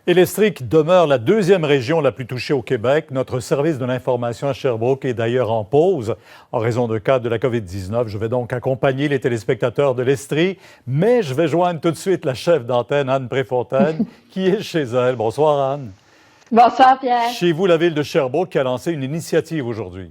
Et l'Estrie qui demeure la deuxième région la plus touchée au Québec. Notre service de l'information à Sherbrooke est d'ailleurs en pause en raison de cas de la COVID-19. Je vais donc accompagner les téléspectateurs de l'Estrie, mais je vais joindre tout de suite la chef d'antenne, Anne Préfontaine, qui est chez elle. Bonsoir, Anne. Bonsoir, Pierre. Chez vous, la ville de Sherbrooke qui a lancé une initiative aujourd'hui.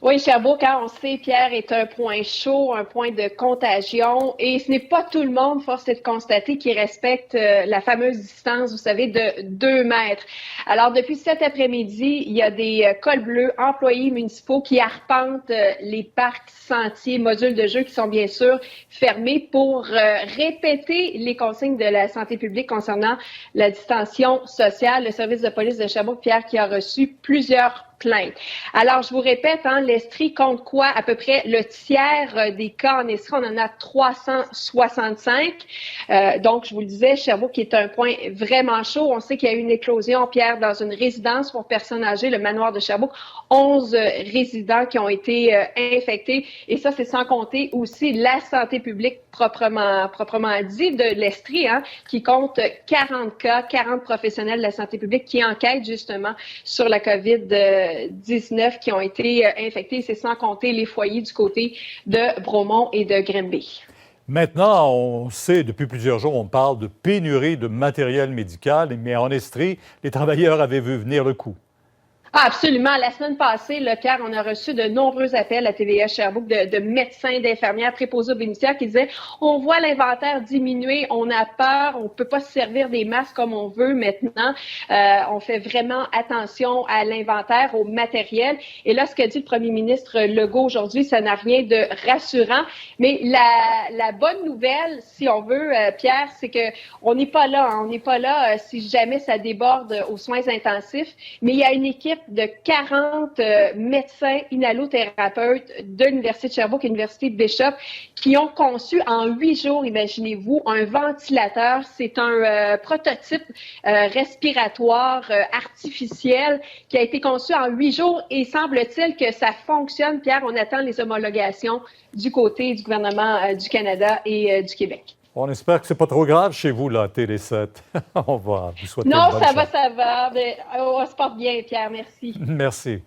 Oui, Sherbrooke, on sait, Pierre, est un point chaud, un point de contagion. Et ce n'est pas tout le monde, force est de constater, qui respecte la fameuse distance, vous savez, de 2 mètres. Alors, depuis cet après-midi, il y a des cols bleus, employés municipaux qui arpentent les parcs, sentiers, modules de jeu qui sont bien sûr fermés pour répéter les consignes de la santé publique concernant la distanciation sociale. Le service de police de Sherbrooke, Pierre, qui a reçu plusieurs plaintes. Alors, je vous répète, l'Estrie compte quoi? À peu près le tiers des cas en Estrie. On en a 365. Donc, je vous le disais, Sherbrooke est un point vraiment chaud. On sait qu'il y a eu une éclosion, Pierre, dans une résidence pour personnes âgées, le manoir de Sherbrooke. 11 résidents qui ont été infectés. Et ça, c'est sans compter aussi la santé publique proprement dit de l'Estrie, qui compte 40 cas, 40 professionnels de la santé publique qui enquêtent justement sur la COVID-19 qui ont été infectés. C'est sans compter les foyers du côté de Bromont et de Granby. Maintenant, on sait, depuis plusieurs jours, on parle de pénurie de matériel médical, mais en Estrie, les travailleurs avaient vu venir le coup. Ah, absolument. La semaine passée, Pierre, on a reçu de nombreux appels à TVA Sherbrooke de médecins, d'infirmières, préposés aux bénéficiaires qui disaient « On voit l'inventaire diminuer, on a peur, on ne peut pas se servir des masques comme on veut maintenant. On fait vraiment attention à l'inventaire, au matériel. » Et là, ce que dit le premier ministre Legault aujourd'hui, ça n'a rien de rassurant. Mais la bonne nouvelle, si on veut, Pierre, c'est qu'on n'est pas là. On n'est pas là si jamais ça déborde aux soins intensifs. Mais il y a une équipe de 40 médecins inhalothérapeutes de l'Université de Sherbrooke et de l'Université de Bishop qui ont conçu en 8 jours, imaginez-vous, un ventilateur. C'est un prototype respiratoire artificiel qui a été conçu en 8 jours et semble-t-il que ça fonctionne. Pierre, on attend les homologations du côté du gouvernement du Canada et du Québec. On espère que c'est pas trop grave chez vous, là, Télé7. On va vous souhaiter Non, une bonne chance. ça va. Mais on se porte bien, Pierre. Merci. Merci.